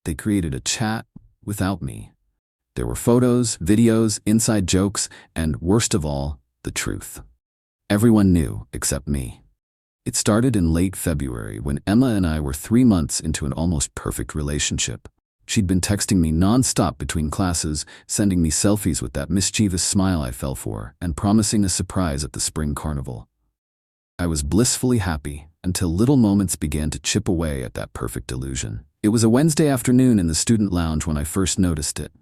They created a chat without me. There were photos, videos, inside jokes, and worst of all, the truth. Everyone knew except me. It started in late February when Emma and I were 3 months into an almost perfect relationship. She'd been texting me nonstop between classes, sending me selfies with that mischievous smile I fell for, and promising a surprise at the spring carnival. I was blissfully happy until little moments began to chip away at that perfect illusion. It was a Wednesday afternoon in the student lounge when I first noticed it.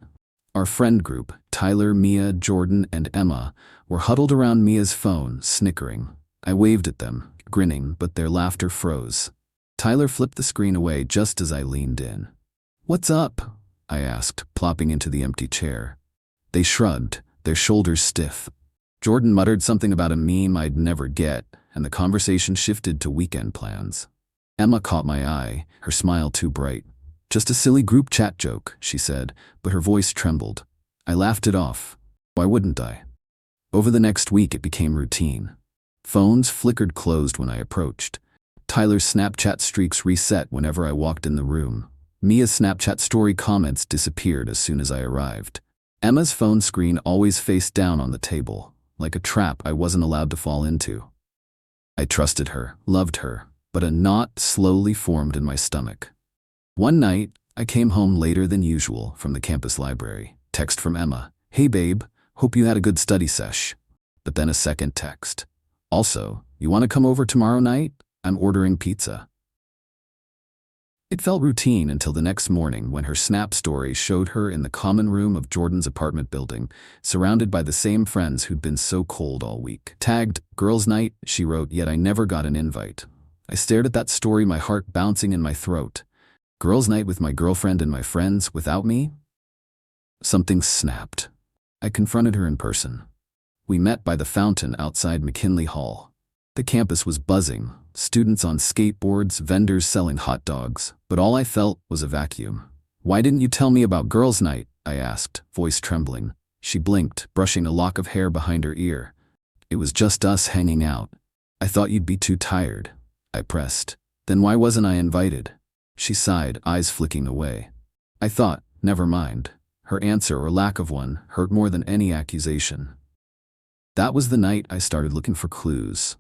Our friend group, Tyler, Mia, Jordan, and Emma, were huddled around Mia's phone, snickering. I waved at them, grinning, but their laughter froze. Tyler flipped the screen away just as I leaned in. "What's up?" I asked, plopping into the empty chair. They shrugged, their shoulders stiff. Jordan muttered something about a meme I'd never get, and the conversation shifted to weekend plans. Emma caught my eye, her smile too bright. "Just a silly group chat joke," she said, but her voice trembled. I laughed it off. Why wouldn't I? Over the next week it became routine. Phones flickered closed when I approached. Tyler's Snapchat streaks reset whenever I walked in the room. Mia's Snapchat story comments disappeared as soon as I arrived. Emma's phone screen always faced down on the table, like a trap I wasn't allowed to fall into. I trusted her, loved her, but a knot slowly formed in my stomach. One night, I came home later than usual from the campus library. Text from Emma, "Hey babe, hope you had a good study sesh." But then a second text. "Also, you want to come over tomorrow night? I'm ordering pizza." It felt routine until the next morning when her Snap story showed her in the common room of Jordan's apartment building, surrounded by the same friends who'd been so cold all week. Tagged, "Girls' night," she wrote, "yet I never got an invite." I stared at that story, my heart bouncing in my throat. Girls' night with my girlfriend and my friends without me? Something snapped. I confronted her in person. We met by the fountain outside McKinley Hall. The campus was buzzing, students on skateboards, vendors selling hot dogs, but all I felt was a vacuum. "Why didn't you tell me about girls' night?" I asked, voice trembling. She blinked, brushing a lock of hair behind her ear. "It was just us hanging out. I thought you'd be too tired." I pressed. "Then why wasn't I invited?" She sighed, eyes flicking away. I thought, never mind. Her answer, or lack of one, hurt more than any accusation. That was the night I started looking for clues.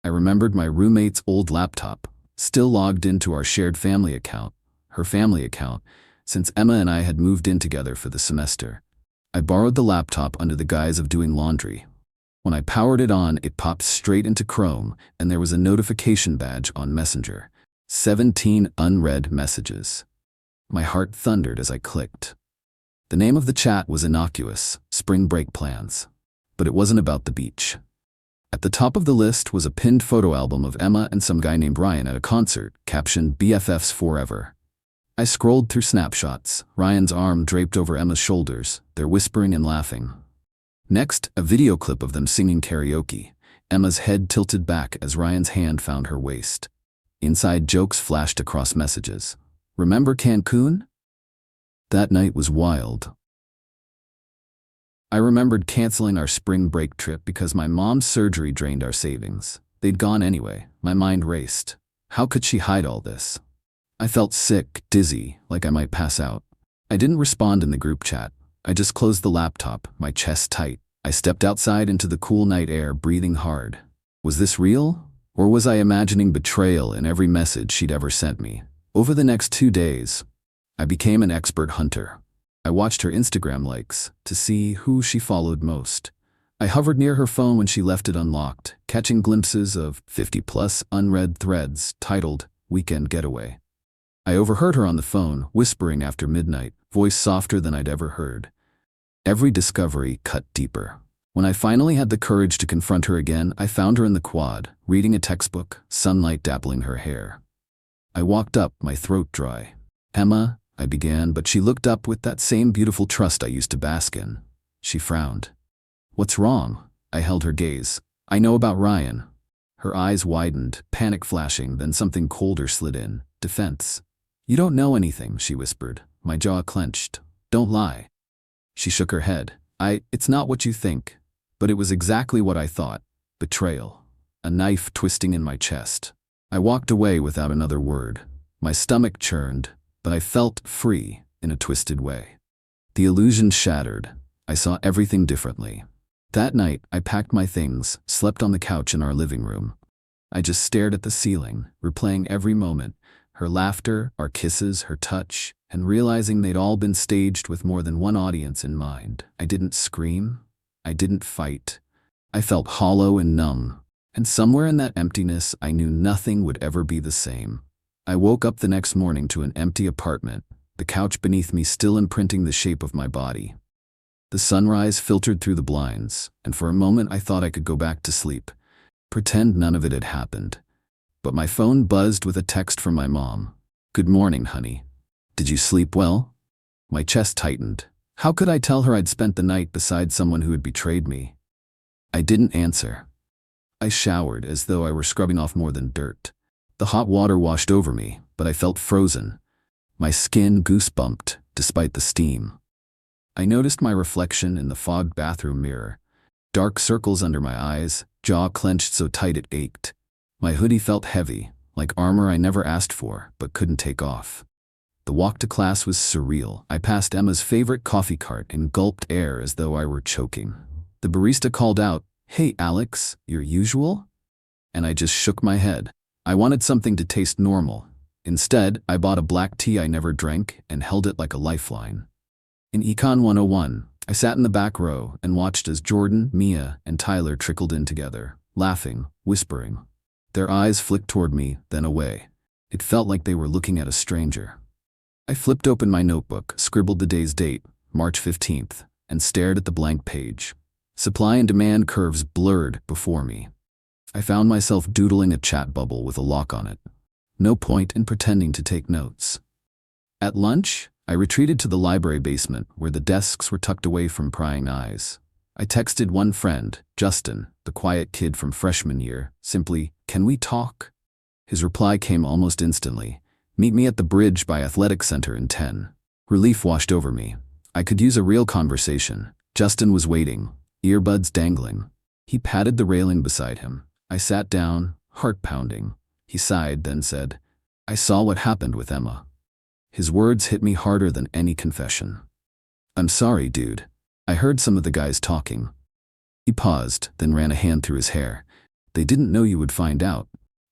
I remembered my roommate's old laptop, still logged into our shared family account, her family account, since Emma and I had moved in together for the semester. I borrowed the laptop under the guise of doing laundry. When I powered it on, it popped straight into Chrome, and there was a notification badge on Messenger. 17 unread messages. My heart thundered as I clicked. The name of the chat was innocuous, spring break plans. But it wasn't about the beach. At the top of the list was a pinned photo album of Emma and some guy named Ryan at a concert, captioned "BFFs Forever." I scrolled through snapshots, Ryan's arm draped over Emma's shoulders, their whispering and laughing. Next, a video clip of them singing karaoke, Emma's head tilted back as Ryan's hand found her waist. Inside jokes flashed across messages. "Remember Cancun?" That night was wild. I remembered canceling our spring break trip because my mom's surgery drained our savings. They'd gone anyway. My mind raced. How could she hide all this? I felt sick, dizzy, like I might pass out. I didn't respond in the group chat. I just closed the laptop, my chest tight. I stepped outside into the cool night air, breathing hard. Was this real? Or was I imagining betrayal in every message she'd ever sent me? Over the next 2 days, I became an expert hunter. I watched her Instagram likes to see who she followed most. I hovered near her phone when she left it unlocked, catching glimpses of 50+ unread threads titled "Weekend Getaway." I overheard her on the phone, whispering after midnight, voice softer than I'd ever heard. Every discovery cut deeper. When I finally had the courage to confront her again, I found her in the quad, reading a textbook, sunlight dappling her hair. I walked up, my throat dry. "Emma," I began, but she looked up with that same beautiful trust I used to bask in. She frowned. "What's wrong?" I held her gaze. "I know about Ryan." Her eyes widened, panic flashing, then something colder slid in. Defense. "You don't know anything," she whispered. My jaw clenched. "Don't lie." She shook her head. It's not what you think." But it was exactly what I thought. Betrayal. A knife twisting in my chest. I walked away without another word. My stomach churned. but I felt free in a twisted way. The illusion shattered. I saw everything differently. That night, I packed my things, slept on the couch in our living room. I just stared at the ceiling, replaying every moment, her laughter, our kisses, her touch, and realizing they'd all been staged with more than one audience in mind. I didn't scream. I didn't fight. I felt hollow and numb, and somewhere in that emptiness, I knew nothing would ever be the same. I woke up the next morning to an empty apartment, the couch beneath me still imprinting the shape of my body. The sunrise filtered through the blinds, and for a moment I thought I could go back to sleep, pretend none of it had happened. But my phone buzzed with a text from my mom. "Good morning, honey. Did you sleep well?" My chest tightened. How could I tell her I'd spent the night beside someone who had betrayed me? I didn't answer. I showered as though I were scrubbing off more than dirt. The hot water washed over me, but I felt frozen. My skin goosebumped despite the steam. I noticed my reflection in the fogged bathroom mirror. Dark circles under my eyes, jaw clenched so tight it ached. My hoodie felt heavy, like armor I never asked for but couldn't take off. The walk to class was surreal. I passed Emma's favorite coffee cart and gulped air as though I were choking. The barista called out, "Hey, Alex, your usual?" And I just shook my head. I wanted something to taste normal. Instead, I bought a black tea I never drank and held it like a lifeline. In Econ 101, I sat in the back row and watched as Jordan, Mia, and Tyler trickled in together, laughing, whispering. Their eyes flicked toward me, then away. It felt like they were looking at a stranger. I flipped open my notebook, scribbled the day's date, March 15th, and stared at the blank page. Supply and demand curves blurred before me. I found myself doodling a chat bubble with a lock on it. No point in pretending to take notes. At lunch, I retreated to the library basement where the desks were tucked away from prying eyes. I texted one friend, Justin, the quiet kid from freshman year, simply, "Can we talk?" His reply came almost instantly. "Meet me at the bridge by Athletic Center in 10. Relief washed over me. I could use a real conversation. Justin was waiting, earbuds dangling. He patted the railing beside him. I sat down, heart pounding. He sighed, then said, "I saw what happened with Emma." His words hit me harder than any confession. "I'm sorry, dude. I heard some of the guys talking." He paused, then ran a hand through his hair. "They didn't know you would find out.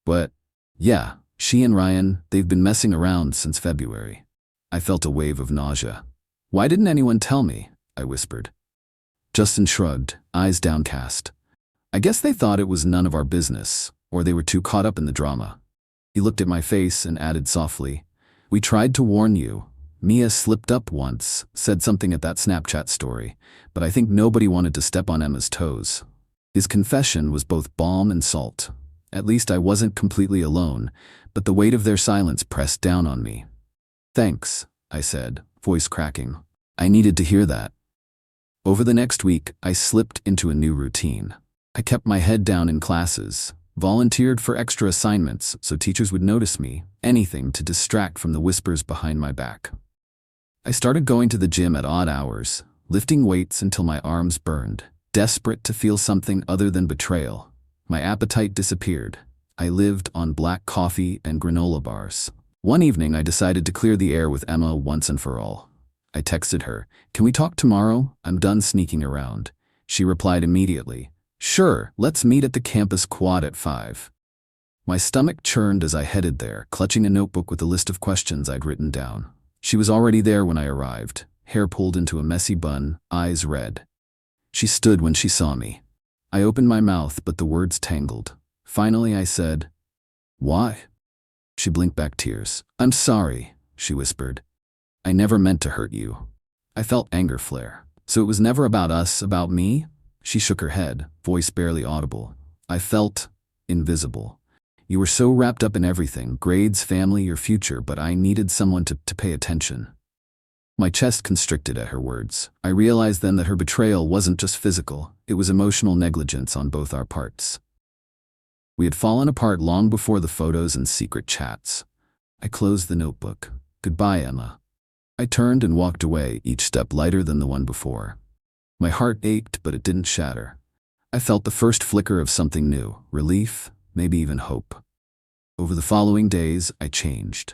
But, yeah, she and Ryan, they've been messing around since February." I felt a wave of nausea. "Why didn't anyone tell me?" I whispered. Justin shrugged, eyes downcast. "I guess they thought it was none of our business, or they were too caught up in the drama." He looked at my face and added softly, "We tried to warn you. Mia slipped up once, said something at that Snapchat story, but I think nobody wanted to step on Emma's toes." His confession was both balm and salt. At least I wasn't completely alone, but the weight of their silence pressed down on me. "Thanks," I said, voice cracking. I needed to hear that. Over the next week, I slipped into a new routine. I kept my head down in classes, volunteered for extra assignments so teachers would notice me, anything to distract from the whispers behind my back. I started going to the gym at odd hours, lifting weights until my arms burned, desperate to feel something other than betrayal. My appetite disappeared. I lived on black coffee and granola bars. One evening, I decided to clear the air with Emma once and for all. I texted her, "Can we talk tomorrow? I'm done sneaking around." She replied immediately, "Sure, let's meet at the campus quad at 5. My stomach churned as I headed there, clutching a notebook with a list of questions I'd written down. She was already there when I arrived, hair pulled into a messy bun, eyes red. She stood when she saw me. I opened my mouth, but the words tangled. Finally, I said, "Why?" She blinked back tears. "I'm sorry," she whispered. "I never meant to hurt you." I felt anger flare. "So it was never about us, about me?" She shook her head, voice barely audible. I felt invisible. "You were so wrapped up in everything, grades, family, your future, but I needed someone to pay attention." My chest constricted at her words. I realized then that her betrayal wasn't just physical, it was emotional negligence on both our parts. We had fallen apart long before the photos and secret chats. I closed the notebook. "Goodbye, Emma." I turned and walked away, each step lighter than the one before. My heart ached, but it didn't shatter. I felt the first flicker of something new, relief, maybe even hope. Over the following days, I changed.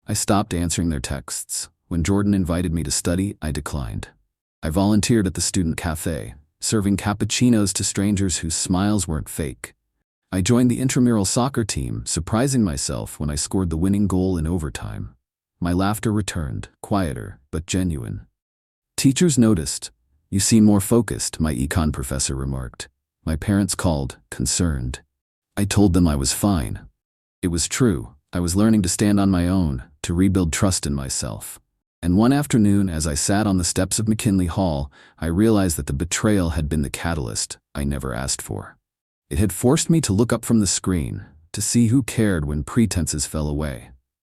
I stopped answering their texts. When Jordan invited me to study, I declined. I volunteered at the student cafe, serving cappuccinos to strangers whose smiles weren't fake. I joined the intramural soccer team, surprising myself when I scored the winning goal in overtime. My laughter returned, quieter but genuine. Teachers noticed. "You seem more focused," my econ professor remarked. My parents called, concerned. I told them I was fine. It was true. I was learning to stand on my own, to rebuild trust in myself. And one afternoon, as I sat on the steps of McKinley Hall, I realized that the betrayal had been the catalyst I never asked for. It had forced me to look up from the screen, to see who cared when pretenses fell away.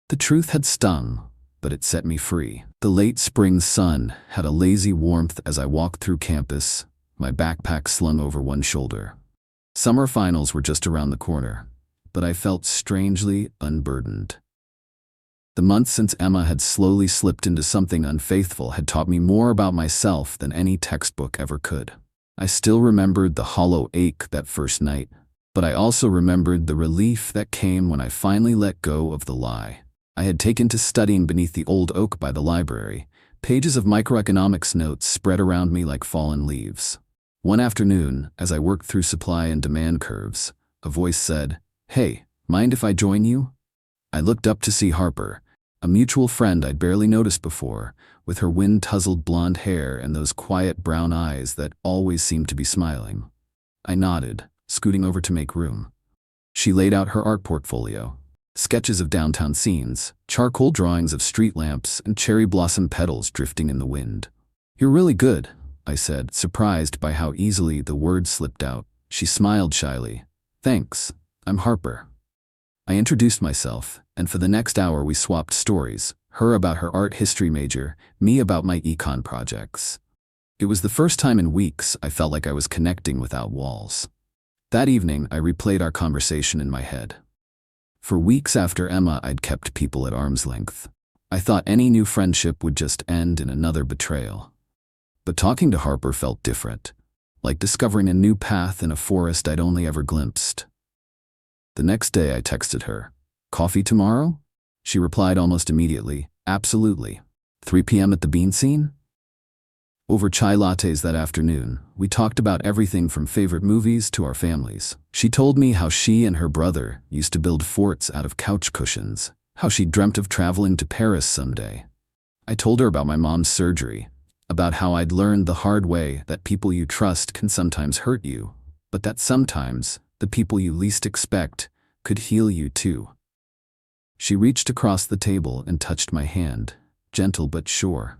The truth had stung, but it set me free. The late spring sun had a lazy warmth as I walked through campus, my backpack slung over one shoulder. Summer finals were just around the corner, but I felt strangely unburdened. The months since Emma had slowly slipped into something unfaithful had taught me more about myself than any textbook ever could. I still remembered the hollow ache that first night, but I also remembered the relief that came when I finally let go of the lie. I had taken to studying beneath the old oak by the library, pages of microeconomics notes spread around me like fallen leaves. One afternoon, as I worked through supply and demand curves, a voice said, "Hey, mind if I join you?" I looked up to see Harper, a mutual friend I'd barely noticed before, with her wind-tousled blonde hair and those quiet brown eyes that always seemed to be smiling. I nodded, scooting over to make room. She laid out her art portfolio, sketches of downtown scenes, charcoal drawings of street lamps, and cherry blossom petals drifting in the wind. "You're really good," I said, surprised by how easily the words slipped out. She smiled shyly. "Thanks. I'm Harper." I introduced myself, and for the next hour we swapped stories, her about her art history major, me about my econ projects. It was the first time in weeks I felt like I was connecting without walls. That evening, I replayed our conversation in my head. For weeks after Emma, I'd kept people at arm's length. I thought any new friendship would just end in another betrayal. But talking to Harper felt different, like discovering a new path in a forest I'd only ever glimpsed. The next day I texted her, "Coffee tomorrow?" She replied almost immediately, "Absolutely. 3 p.m. at the Bean Scene?" Over chai lattes that afternoon, we talked about everything from favorite movies to our families. She told me how she and her brother used to build forts out of couch cushions, how she dreamt of traveling to Paris someday. I told her about my mom's surgery, about how I'd learned the hard way that people you trust can sometimes hurt you, but that sometimes the people you least expect could heal you too. She reached across the table and touched my hand, gentle but sure.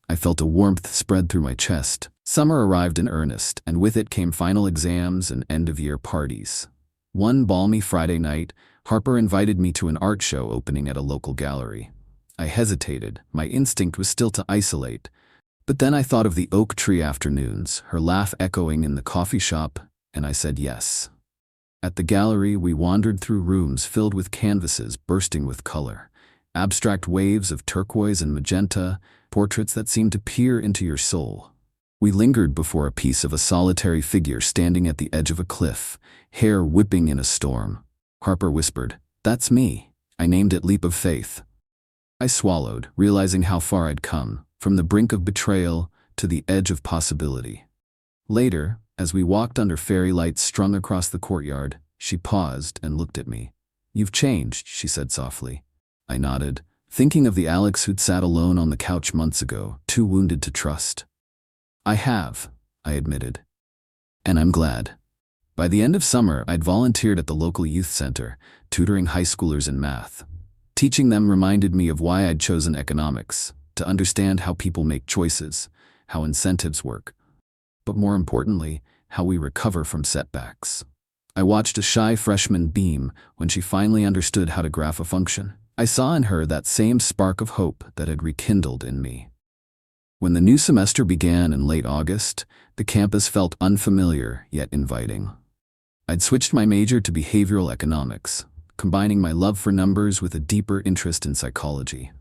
I felt a warmth spread through my chest. Summer arrived in earnest, and with it came final exams and end-of-year parties. One balmy Friday night, Harper invited me to an art show opening at a local gallery. I hesitated. My instinct was still to isolate. But then I thought of the oak tree afternoons, her laugh echoing in the coffee shop, and I said yes. At the gallery, we wandered through rooms filled with canvases bursting with color, abstract waves of turquoise and magenta, portraits that seemed to peer into your soul. We lingered before a piece of a solitary figure standing at the edge of a cliff, hair whipping in a storm. Harper whispered, "That's me." I named it Leap of Faith. I swallowed, realizing how far I'd come, from the brink of betrayal to the edge of possibility. Later, as we walked under fairy lights strung across the courtyard, she paused and looked at me. "You've changed," she said softly. I nodded, thinking of the Alex who'd sat alone on the couch months ago, too wounded to trust. "I have," I admitted. "And I'm glad." By the end of summer, I'd volunteered at the local youth center, tutoring high schoolers in math. Teaching them reminded me of why I'd chosen economics, to understand how people make choices, how incentives work, but more importantly, how we recover from setbacks. I watched a shy freshman beam when she finally understood how to graph a function. I saw in her that same spark of hope that had rekindled in me. When the new semester began in late August, the campus felt unfamiliar yet inviting. I'd switched my major to behavioral economics, combining my love for numbers with a deeper interest in psychology.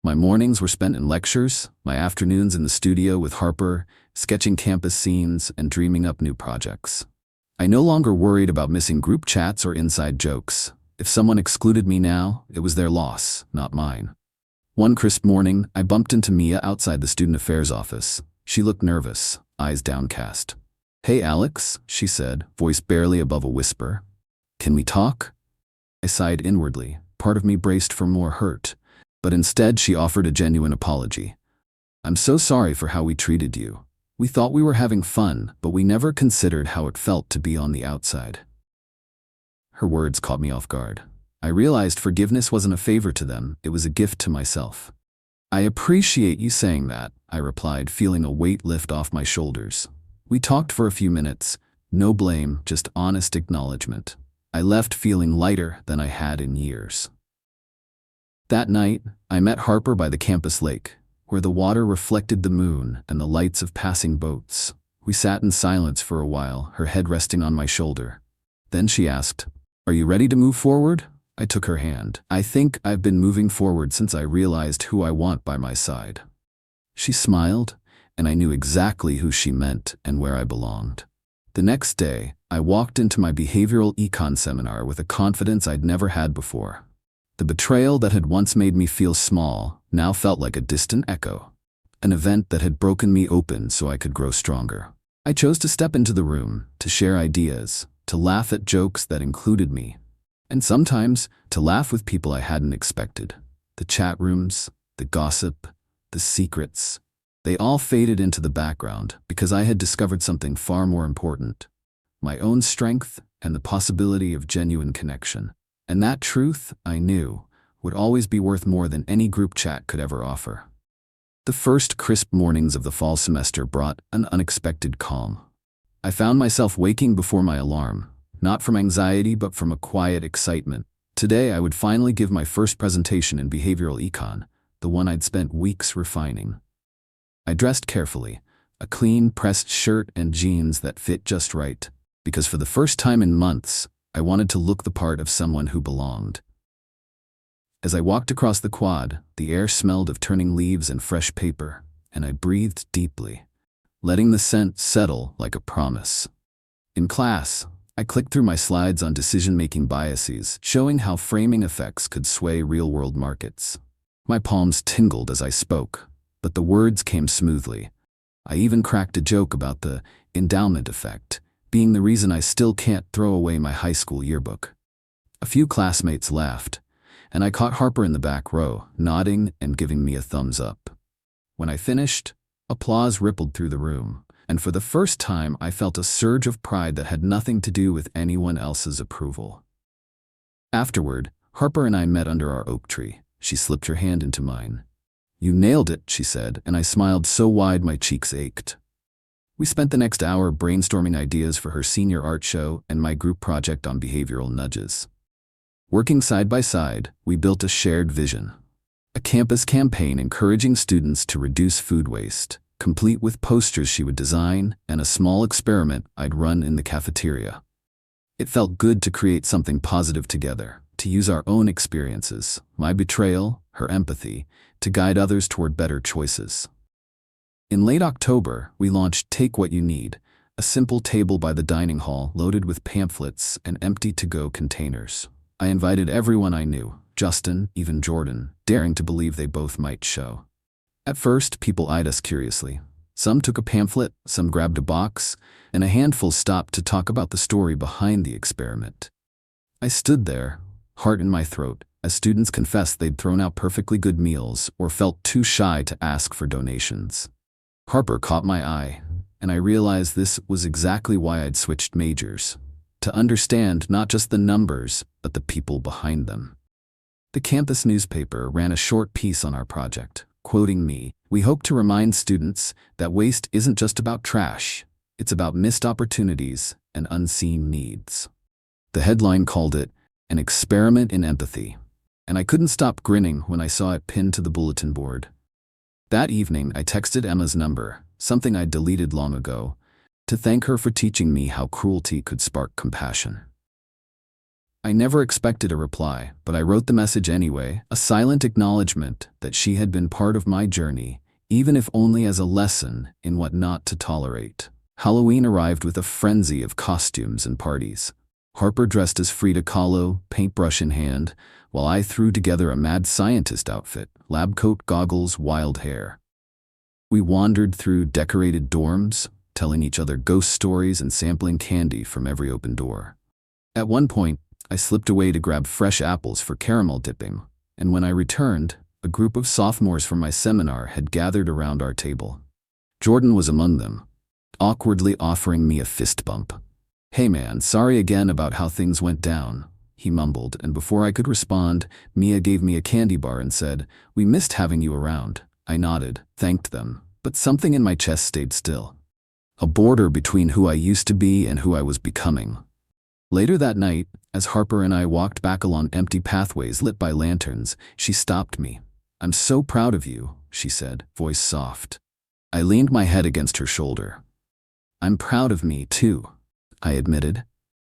My mornings were spent in lectures, my afternoons in the studio with Harper, sketching campus scenes and dreaming up new projects. I no longer worried about missing group chats or inside jokes. If someone excluded me now, it was their loss, not mine. One crisp morning, I bumped into Mia outside the student affairs office. She looked nervous, eyes downcast. "Hey, Alex," she said, voice barely above a whisper. "Can we talk?" I sighed inwardly. Part of me braced for more hurt, but instead she offered a genuine apology. "I'm so sorry for how we treated you. We thought we were having fun, but we never considered how it felt to be on the outside." Her words caught me off guard. I realized forgiveness wasn't a favor to them, it was a gift to myself. "I appreciate you saying that," I replied, feeling a weight lift off my shoulders. We talked for a few minutes, no blame, just honest acknowledgement. I left feeling lighter than I had in years. That night, I met Harper by the campus lake, where the water reflected the moon and the lights of passing boats. We sat in silence for a while, her head resting on my shoulder. Then she asked, "Are you ready to move forward?" I took her hand. "I think I've been moving forward since I realized who I want by my side." She smiled, and I knew exactly who she meant and where I belonged. The next day, I walked into my behavioral econ seminar with a confidence I'd never had before. The betrayal that had once made me feel small now felt like a distant echo, an event that had broken me open so I could grow stronger. I chose to step into the room, to share ideas, to laugh at jokes that included me, and sometimes to laugh with people I hadn't expected. The chat rooms, the gossip, the secrets, they all faded into the background because I had discovered something far more important: my own strength and the possibility of genuine connection. And that truth, I knew, would always be worth more than any group chat could ever offer. The first crisp mornings of the fall semester brought an unexpected calm. I found myself waking before my alarm, not from anxiety but from a quiet excitement. Today I would finally give my first presentation in behavioral econ, the one I'd spent weeks refining. I dressed carefully, a clean, pressed shirt and jeans that fit just right, because for the first time in months, I wanted to look the part of someone who belonged. As I walked across the quad, the air smelled of turning leaves and fresh paper, and I breathed deeply, letting the scent settle like a promise. In class, I clicked through my slides on decision-making biases, showing how framing effects could sway real-world markets. My palms tingled as I spoke, but the words came smoothly. I even cracked a joke about the endowment effect, being the reason I still can't throw away my high school yearbook. A few classmates laughed, and I caught Harper in the back row, nodding and giving me a thumbs up. When I finished, applause rippled through the room, and for the first time I felt a surge of pride that had nothing to do with anyone else's approval. Afterward, Harper and I met under our oak tree. She slipped her hand into mine. "You nailed it," she said, and I smiled so wide my cheeks ached. We spent the next hour brainstorming ideas for her senior art show and my group project on behavioral nudges. Working side by side, we built a shared vision. A campus campaign encouraging students to reduce food waste, complete with posters she would design and a small experiment I'd run in the cafeteria. It felt good to create something positive together, to use our own experiences, my betrayal, her empathy, to guide others toward better choices. In late October, we launched Take What You Need, a simple table by the dining hall loaded with pamphlets and empty to-go containers. I invited everyone I knew, Justin, even Jordan, daring to believe they both might show. At first, people eyed us curiously. Some took a pamphlet, some grabbed a box, and a handful stopped to talk about the story behind the experiment. I stood there, heart in my throat, as students confessed they'd thrown out perfectly good meals or felt too shy to ask for donations. Harper caught my eye, and I realized this was exactly why I'd switched majors, to understand not just the numbers, but the people behind them. The campus newspaper ran a short piece on our project, quoting me, "We hope to remind students that waste isn't just about trash, it's about missed opportunities and unseen needs." The headline called it an experiment in empathy, and I couldn't stop grinning when I saw it pinned to the bulletin board. That evening, I texted Emma's number, something I'd deleted long ago, to thank her for teaching me how cruelty could spark compassion. I never expected a reply, but I wrote the message anyway, a silent acknowledgement that she had been part of my journey, even if only as a lesson in what not to tolerate. Halloween arrived with a frenzy of costumes and parties. Harper dressed as Frida Kahlo, paintbrush in hand, while I threw together a mad scientist outfit, lab coat, goggles, wild hair. We wandered through decorated dorms, telling each other ghost stories and sampling candy from every open door. At one point, I slipped away to grab fresh apples for caramel dipping, and when I returned, a group of sophomores from my seminar had gathered around our table. Jordan was among them, awkwardly offering me a fist bump. "Hey man, sorry again about how things went down," he mumbled, and before I could respond, Mia gave me a candy bar and said, "We missed having you around." I nodded, thanked them, but something in my chest stayed still. A border between who I used to be and who I was becoming. Later that night, as Harper and I walked back along empty pathways lit by lanterns, she stopped me. "I'm so proud of you," she said, voice soft. I leaned my head against her shoulder. "I'm proud of me, too," I admitted.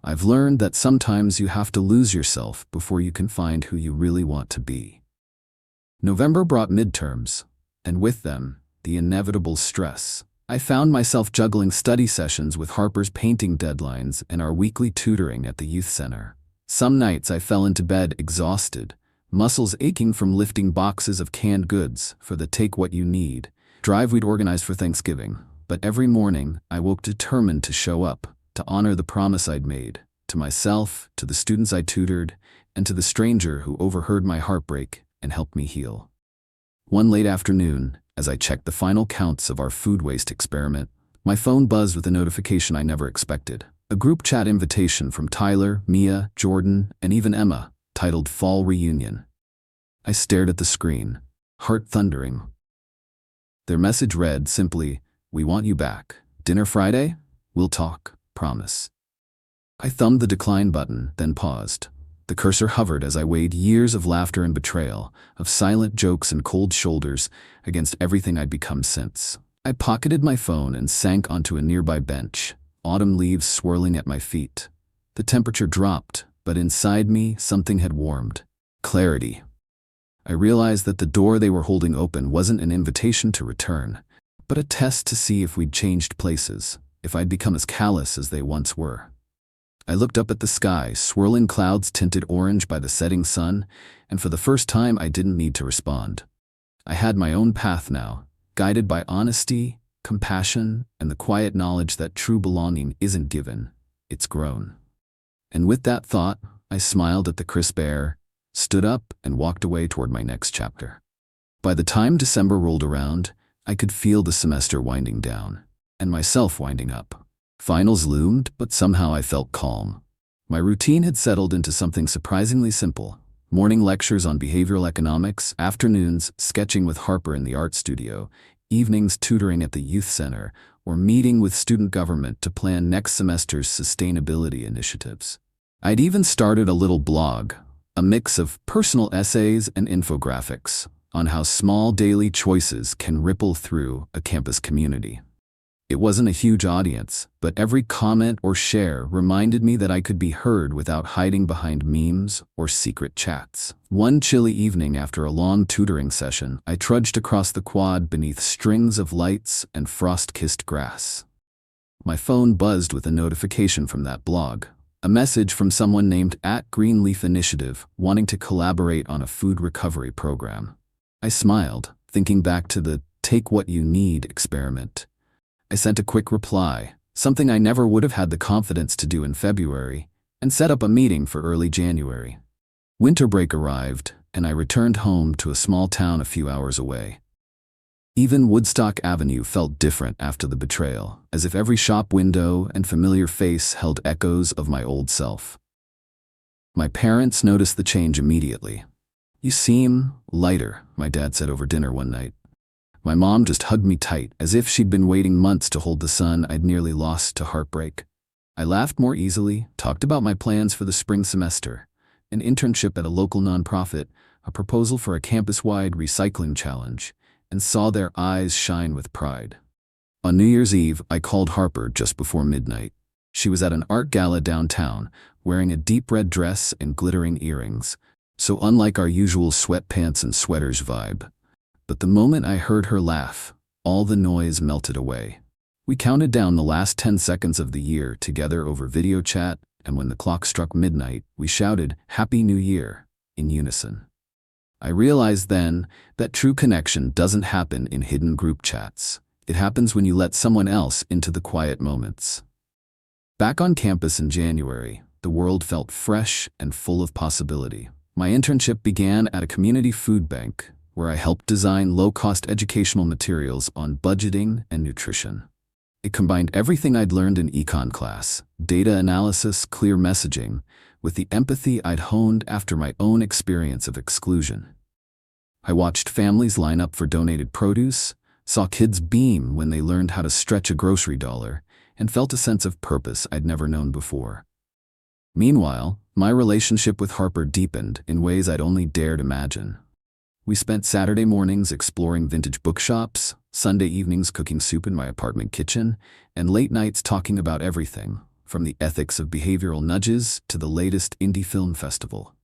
"I've learned that sometimes you have to lose yourself before you can find who you really want to be." November brought midterms, and with them, the inevitable stress. I found myself juggling study sessions with Harper's painting deadlines and our weekly tutoring at the youth center. Some nights I fell into bed exhausted, muscles aching from lifting boxes of canned goods for the take what you need drive we'd organized for Thanksgiving. But every morning, I woke determined to show up, to honor the promise I'd made, to myself, to the students I tutored, and to the stranger who overheard my heartbreak and helped me heal. One late afternoon, as I checked the final counts of our food waste experiment, my phone buzzed with a notification I never expected. A group chat invitation from Tyler, Mia, Jordan, and even Emma, titled Fall Reunion. I stared at the screen, heart thundering. Their message read simply, "We want you back. Dinner Friday? We'll talk. Promise." I thumbed the decline button, then paused. The cursor hovered as I weighed years of laughter and betrayal, of silent jokes and cold shoulders, against everything I'd become since. I pocketed my phone and sank onto a nearby bench, autumn leaves swirling at my feet. The temperature dropped, but inside me something had warmed. Clarity. I realized that the door they were holding open wasn't an invitation to return, but a test to see if we'd changed places, if I'd become as callous as they once were. I looked up at the sky, swirling clouds tinted orange by the setting sun, and for the first time I didn't need to respond. I had my own path now, guided by honesty, compassion, and the quiet knowledge that true belonging isn't given, it's grown. And with that thought, I smiled at the crisp air, stood up, and walked away toward my next chapter. By the time December rolled around, I could feel the semester winding down, and myself winding up. Finals loomed, but somehow I felt calm. My routine had settled into something surprisingly simple. Morning lectures on behavioral economics, afternoons sketching with Harper in the art studio, evenings tutoring at the youth center, or meeting with student government to plan next semester's sustainability initiatives. I'd even started a little blog, a mix of personal essays and infographics, on how small daily choices can ripple through a campus community. It wasn't a huge audience, but every comment or share reminded me that I could be heard without hiding behind memes or secret chats. One chilly evening after a long tutoring session, I trudged across the quad beneath strings of lights and frost-kissed grass. My phone buzzed with a notification from that blog, a message from someone named @Greenleaf Initiative wanting to collaborate on a food recovery program. I smiled, thinking back to the "take what you need" experiment. I sent a quick reply, something I never would have had the confidence to do in February, and set up a meeting for early January. Winter break arrived, and I returned home to a small town a few hours away. Even Woodstock Avenue felt different after the betrayal, as if every shop window and familiar face held echoes of my old self. My parents noticed the change immediately. "You seem lighter," my dad said over dinner one night. My mom just hugged me tight, as if she'd been waiting months to hold the son I'd nearly lost to heartbreak. I laughed more easily, talked about my plans for the spring semester, an internship at a local nonprofit, a proposal for a campus-wide recycling challenge, and saw their eyes shine with pride. On New Year's Eve, I called Harper just before midnight. She was at an art gala downtown, wearing a deep red dress and glittering earrings, so unlike our usual sweatpants and sweaters vibe. But the moment I heard her laugh, all the noise melted away. We counted down the last 10 seconds of the year together over video chat, and when the clock struck midnight, we shouted, "Happy New Year," in unison. I realized then that true connection doesn't happen in hidden group chats. It happens when you let someone else into the quiet moments. Back on campus in January, the world felt fresh and full of possibility. My internship began at a community food bank, where I helped design low-cost educational materials on budgeting and nutrition. It combined everything I'd learned in econ class, data analysis, clear messaging, with the empathy I'd honed after my own experience of exclusion. I watched families line up for donated produce, saw kids beam when they learned how to stretch a grocery dollar, and felt a sense of purpose I'd never known before. Meanwhile, my relationship with Harper deepened in ways I'd only dared imagine. We spent Saturday mornings exploring vintage bookshops, Sunday evenings cooking soup in my apartment kitchen, and late nights talking about everything, from the ethics of behavioral nudges to the latest indie film festival.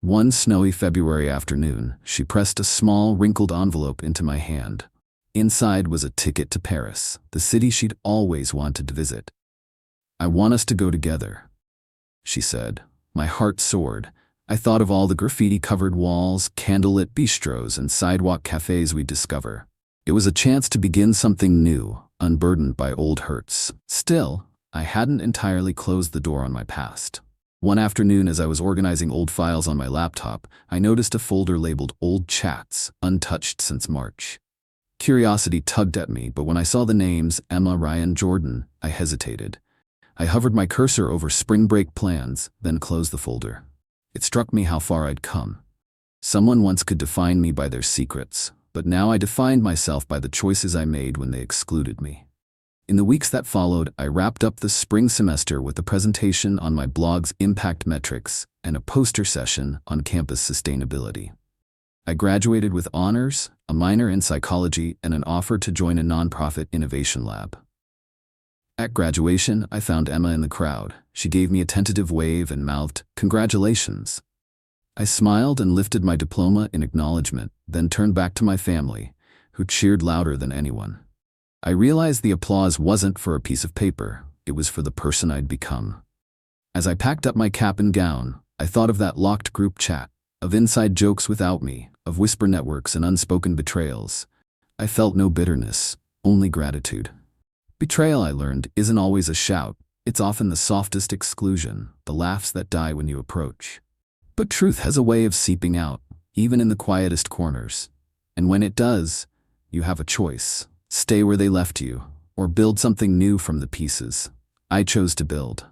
One snowy February afternoon, she pressed a small, wrinkled envelope into my hand. Inside was a ticket to Paris, the city she'd always wanted to visit. "I want us to go together," she said. My heart soared. I thought of all the graffiti-covered walls, candlelit bistros, and sidewalk cafes we'd discover. It was a chance to begin something new, unburdened by old hurts. Still, I hadn't entirely closed the door on my past. One afternoon, as I was organizing old files on my laptop, I noticed a folder labeled Old Chats, untouched since March. Curiosity tugged at me, but when I saw the names Emma, Ryan, Jordan, I hesitated. I hovered my cursor over spring break plans, then closed the folder. It struck me how far I'd come. Someone once could define me by their secrets, but now I defined myself by the choices I made when they excluded me. In the weeks that followed, I wrapped up the spring semester with a presentation on my blog's impact metrics and a poster session on campus sustainability. I graduated with honors, a minor in psychology, and an offer to join a nonprofit innovation lab. At graduation, I found Emma in the crowd. She gave me a tentative wave and mouthed, "Congratulations." I smiled and lifted my diploma in acknowledgement, then turned back to my family, who cheered louder than anyone. I realized the applause wasn't for a piece of paper, it was for the person I'd become. As I packed up my cap and gown, I thought of that locked group chat, of inside jokes without me, of whisper networks and unspoken betrayals. I felt no bitterness, only gratitude. Betrayal, I learned, isn't always a shout. It's often the softest exclusion, the laughs that die when you approach. But truth has a way of seeping out, even in the quietest corners. And when it does, you have a choice. Stay where they left you, or build something new from the pieces. I chose to build.